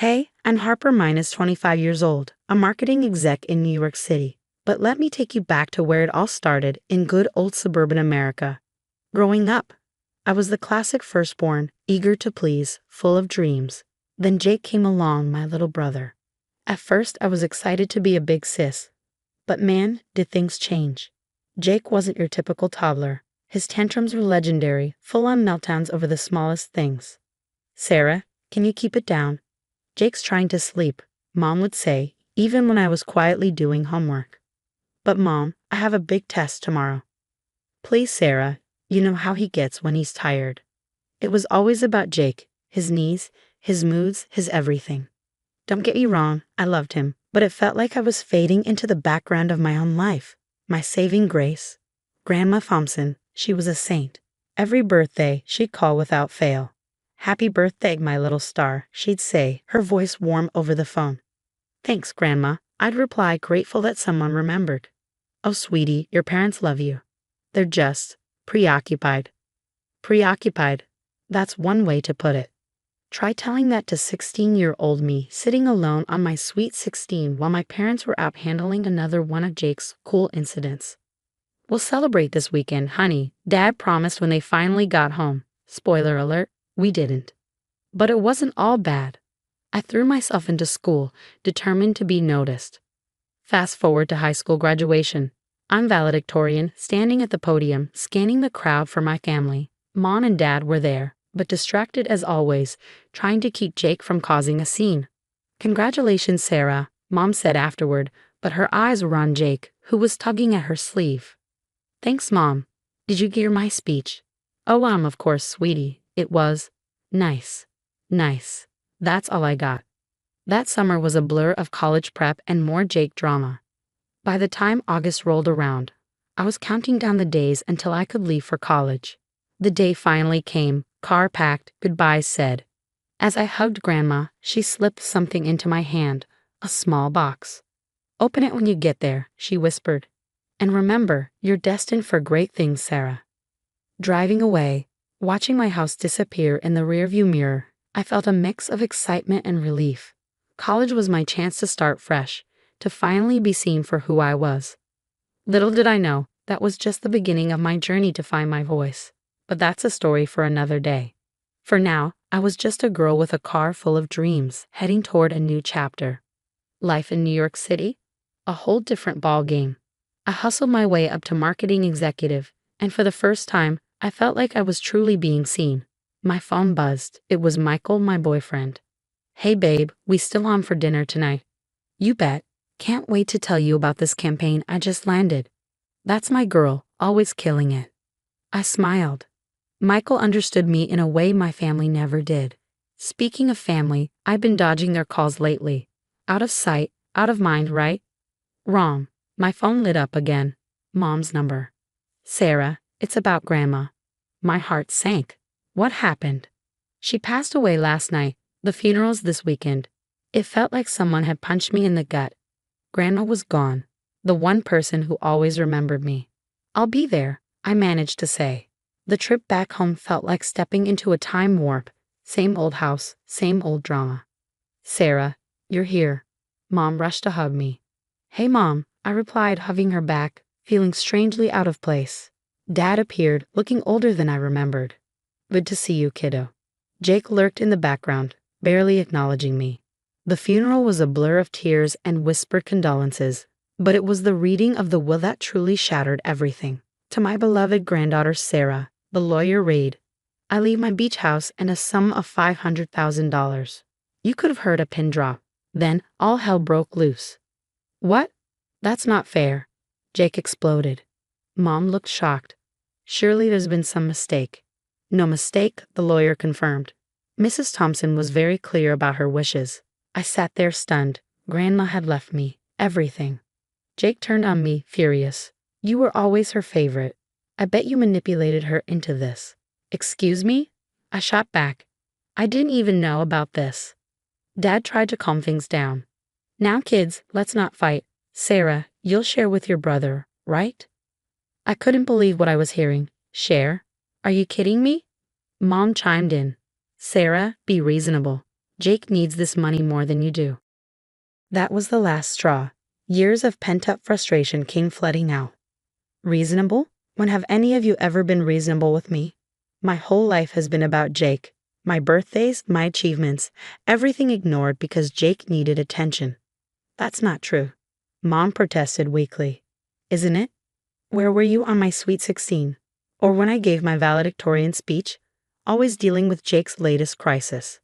Hey, I'm Harper minus 25 years old, a marketing exec in New York City. But let me take you back to where it all started in good old suburban America. Growing up, I was the classic firstborn, eager to please, full of dreams. Then Jake came along, my little brother. At first, I was excited to be a big sis. But man, did things change. Jake wasn't your typical toddler. His tantrums were legendary, full-on meltdowns over the smallest things. "Sarah, can you keep it down? Jake's trying to sleep," Mom would say, even when I was quietly doing homework. "But Mom, I have a big test tomorrow." "Please, Sarah, you know how he gets when he's tired." It was always about Jake, his knees, his moods, his everything. Don't get me wrong, I loved him, but it felt like I was fading into the background of my own life. My saving grace. Grandma Thompson, she was a saint. Every birthday, she'd call without fail. "Happy birthday, my little star," she'd say, her voice warm over the phone. "Thanks, Grandma," I'd reply, grateful that someone remembered. "Oh, sweetie, your parents love you. They're just preoccupied." Preoccupied. That's one way to put it. Try telling that to 16-year-old me, sitting alone on my sweet 16 while my parents were out handling another one of Jake's cool incidents. "We'll celebrate this weekend, honey," Dad promised when they finally got home. Spoiler alert, we didn't. But it wasn't all bad. I threw myself into school, determined to be noticed. Fast forward to high school graduation. I'm valedictorian, standing at the podium, scanning the crowd for my family. Mom and Dad were there, but distracted as always, trying to keep Jake from causing a scene. "Congratulations, Sarah," Mom said afterward, but her eyes were on Jake, who was tugging at her sleeve. "Thanks, Mom. Did you hear my speech?" "Oh, of course, sweetie. It was nice. Nice. That's all I got." That summer was a blur of college prep and more Jake drama. By the time August rolled around, I was counting down the days until I could leave for college. The day finally came, car packed, goodbyes said. As I hugged Grandma, she slipped something into my hand, a small box. "Open it when you get there," she whispered. "And remember, you're destined for great things, Sarah." Driving away, watching my house disappear in the rearview mirror, I felt a mix of excitement and relief. College was my chance to start fresh, to finally be seen for who I was. Little did I know, that was just the beginning of my journey to find my voice. But that's a story for another day. For now, I was just a girl with a car full of dreams, heading toward a new chapter. Life in New York City? A whole different ball game. I hustled my way up to marketing executive, and for the first time, I felt like I was truly being seen. My phone buzzed. It was Michael, my boyfriend. "Hey babe, we still on for dinner tonight?" "You bet. Can't wait to tell you about this campaign I just landed." "That's my girl, always killing it." I smiled. Michael understood me in a way my family never did. Speaking of family, I've been dodging their calls lately. Out of sight, out of mind, right? Wrong. My phone lit up again. Mom's number. "Sarah, it's about Grandma." My heart sank. What happened? "She passed away last night. The funeral's this weekend." It felt like someone had punched me in the gut. Grandma was gone. The one person who always remembered me. "I'll be there," I managed to say. The trip back home felt like stepping into a time warp. Same old house, same old drama. "Sarah, you're here." Mom rushed to hug me. "Hey, Mom," I replied, hugging her back, feeling strangely out of place. Dad appeared, looking older than I remembered. "Good to see you, kiddo." Jake lurked in the background, barely acknowledging me. The funeral was a blur of tears and whispered condolences, but it was the reading of the will that truly shattered everything. To my beloved granddaughter Sarah, the lawyer read, "I leave my beach house and a sum of $500,000. You could have heard a pin drop. Then all hell broke loose. "What? That's not fair." Jake exploded. Mom looked shocked. "Surely there's been some mistake." "No mistake," the lawyer confirmed. Mrs. Thompson was very clear about her wishes. I sat there stunned. Grandma had left me everything. Jake turned on me, furious. "You were always her favorite. I bet you manipulated her into this." "Excuse me?" I shot back. "I didn't even know about this." Dad tried to calm things down. "Now kids, let's not fight. Sarah, you'll share with your brother, right?" I couldn't believe what I was hearing. "Share? Are you kidding me?" Mom chimed in. "Sarah, be reasonable. Jake needs this money more than you do. That was the last straw. Years of pent-up frustration came flooding out. Reasonable? When have any of you ever been reasonable with me? My whole life has been about Jake. My birthdays, my achievements, everything ignored because Jake needed attention. That's not true. Mom protested weakly. Isn't it? Where were you on my sweet 16? Or when I gave my valedictorian speech? Always dealing with Jake's latest crisis.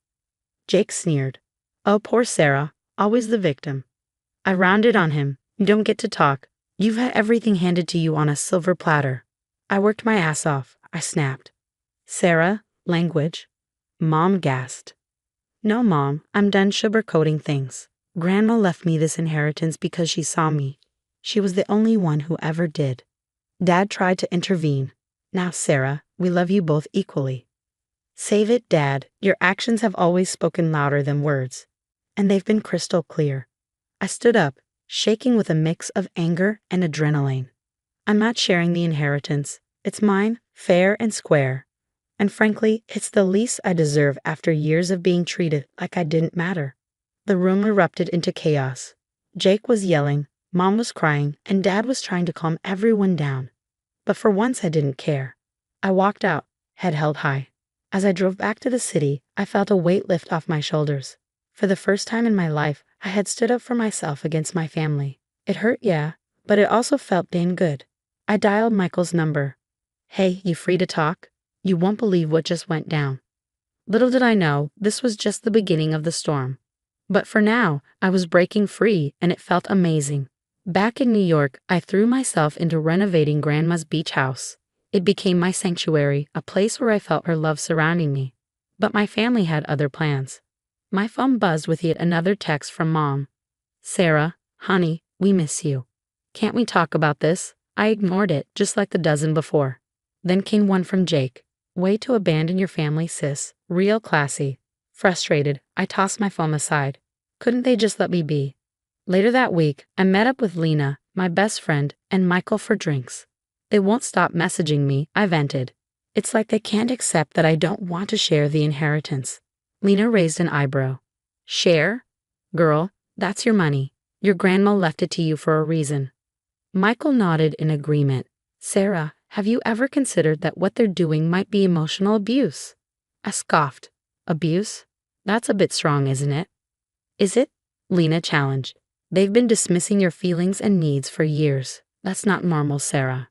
Jake sneered. Oh, poor Sarah, always the victim. I rounded on him. You don't get to talk. You've had everything handed to you on a silver platter. I worked my ass off, I snapped. Sarah, language. Mom gasped. No, Mom, I'm done sugarcoating things. Grandma left me this inheritance because she saw me. She was the only one who ever did. Dad tried to intervene. Now, Sarah, we love you both equally. Save it, Dad. Your actions have always spoken louder than words. And they've been crystal clear. I stood up, shaking with a mix of anger and adrenaline. I'm not sharing the inheritance. It's mine, fair and square. And frankly, it's the least I deserve after years of being treated like I didn't matter. The room erupted into chaos. Jake was yelling, Mom was crying, and Dad was trying to calm everyone down. But for once I didn't care. I walked out, head held high. As I drove back to the city, I felt a weight lift off my shoulders. For the first time in my life, I had stood up for myself against my family. It hurt, yeah, but it also felt dang good. I dialed Michael's number. Hey, you free to talk? You won't believe what just went down. Little did I know, this was just the beginning of the storm. But for now, I was breaking free, and it felt amazing. Back in New York, I threw myself into renovating Grandma's beach house. It became my sanctuary, a place where I felt her love surrounding me. But my family had other plans. My phone buzzed with yet another text from Mom. Sarah, honey, we miss you. Can't we talk about this? I ignored it, just like the dozen before. Then came one from Jake. Way to abandon your family, sis. Real classy. Frustrated, I tossed my phone aside. Couldn't they just let me be? Later that week, I met up with Lena, my best friend, and Michael for drinks. They won't stop messaging me, I vented. It's like they can't accept that I don't want to share the inheritance. Lena raised an eyebrow. Share? Girl, that's your money. Your grandma left it to you for a reason. Michael nodded in agreement. Sarah, have you ever considered that what they're doing might be emotional abuse? I scoffed. Abuse? That's a bit strong, isn't it? Is it? Lena challenged. They've been dismissing your feelings and needs for years. That's not normal, Sarah.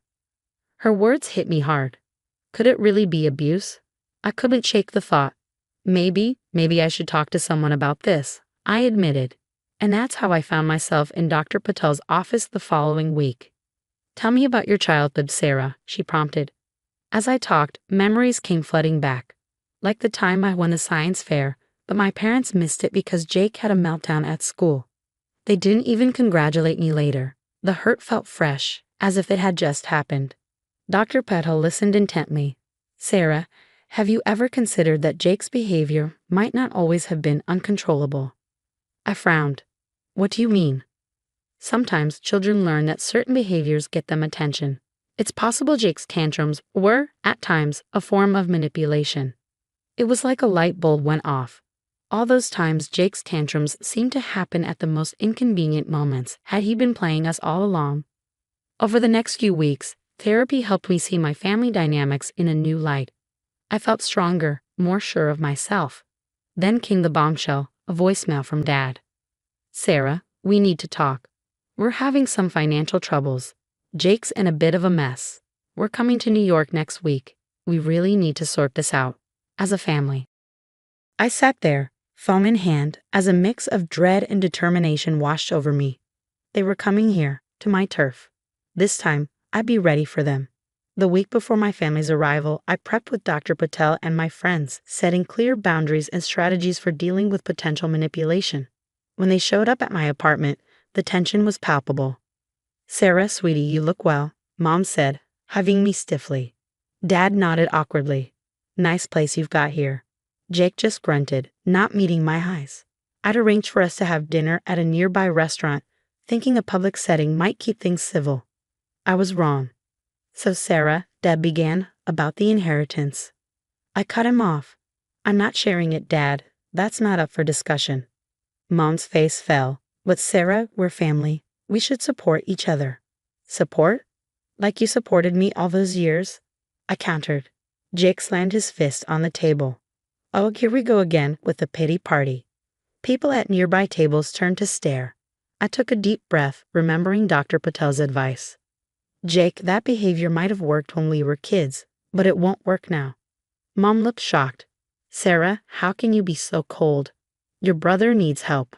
Her words hit me hard. Could it really be abuse? I couldn't shake the thought. Maybe I should talk to someone about this, I admitted. And that's how I found myself in Dr. Patel's office the following week. Tell me about your childhood, Sarah, she prompted. As I talked, memories came flooding back. Like the time I won the science fair, but my parents missed it because Jake had a meltdown at school. They didn't even congratulate me later. The hurt felt fresh, as if it had just happened. Dr. Patel listened intently. Sarah, have you ever considered that Jake's behavior might not always have been uncontrollable? I frowned. What do you mean? Sometimes children learn that certain behaviors get them attention. It's possible Jake's tantrums were, at times, a form of manipulation. It was like a light bulb went off. All those times Jake's tantrums seemed to happen at the most inconvenient moments. Had he been playing us all along? Over the next few weeks, therapy helped me see my family dynamics in a new light. I felt stronger, more sure of myself. Then came the bombshell, a voicemail from Dad. Sarah, we need to talk. We're having some financial troubles. Jake's in a bit of a mess. We're coming to New York next week. We really need to sort this out. As a family. I sat there, phone in hand, as a mix of dread and determination washed over me. They were coming here, to my turf. This time, I'd be ready for them. The week before my family's arrival, I prepped with Dr. Patel and my friends, setting clear boundaries and strategies for dealing with potential manipulation. When they showed up at my apartment, the tension was palpable. Sarah, sweetie, you look well, Mom said, hugging me stiffly. Dad nodded awkwardly. Nice place you've got here. Jake just grunted, not meeting my eyes. I'd arranged for us to have dinner at a nearby restaurant, thinking a public setting might keep things civil. I was wrong. So Sarah, Dad began, about the inheritance. I cut him off. I'm not sharing it, Dad. That's not up for discussion. Mom's face fell. But Sarah, we're family. We should support each other. Support? Like you supported me all those years? I countered. Jake slammed his fist on the table. Oh, here we go again with the pity party. People at nearby tables turned to stare. I took a deep breath, remembering Dr. Patel's advice. Jake, that behavior might have worked when we were kids, but it won't work now. Mom looked shocked. Sarah, how can you be so cold? Your brother needs help.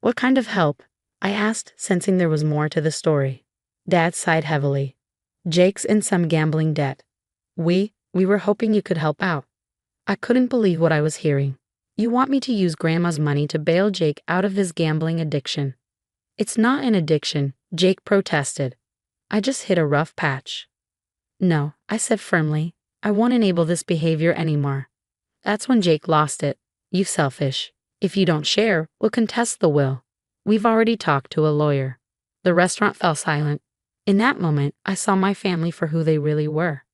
What kind of help? I asked, sensing there was more to the story. Dad sighed heavily. Jake's in some gambling debt. We were hoping you could help out. I couldn't believe what I was hearing. You want me to use Grandma's money to bail Jake out of his gambling addiction? It's not an addiction, Jake protested. I just hit a rough patch. No, I said firmly, I won't enable this behavior anymore. That's when Jake lost it. You selfish. If you don't share, we'll contest the will. We've already talked to a lawyer. The restaurant fell silent. In that moment, I saw my family for who they really were.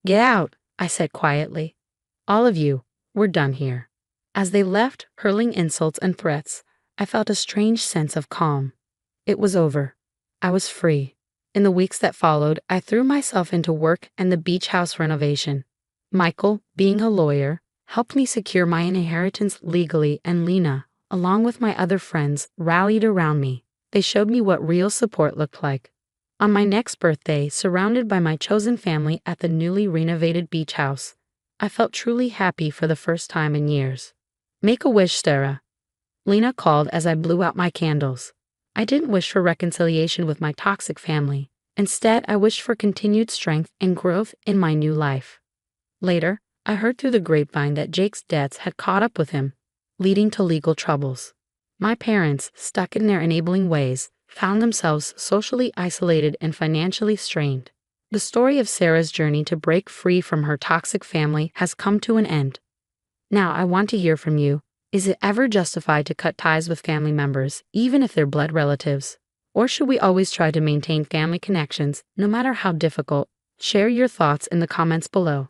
Get out, I said quietly. All of you, we're done here. As they left, hurling insults and threats, I felt a strange sense of calm. It was over. I was free. In the weeks that followed, I threw myself into work and the beach house renovation. Michael, being a lawyer, helped me secure my inheritance legally, and Lena, along with my other friends, rallied around me. They showed me what real support looked like. On my next birthday, surrounded by my chosen family at the newly renovated beach house, I felt truly happy for the first time in years. Make a wish, Sarah. Lena called as I blew out my candles. I didn't wish for reconciliation with my toxic family. Instead, I wished for continued strength and growth in my new life. Later, I heard through the grapevine that Jake's debts had caught up with him, leading to legal troubles. My parents, stuck in their enabling ways, found themselves socially isolated and financially strained. The story of Sarah's journey to break free from her toxic family has come to an end. Now, I want to hear from you. Is it ever justified to cut ties with family members, even if they're blood relatives? Or should we always try to maintain family connections, no matter how difficult? Share your thoughts in the comments below.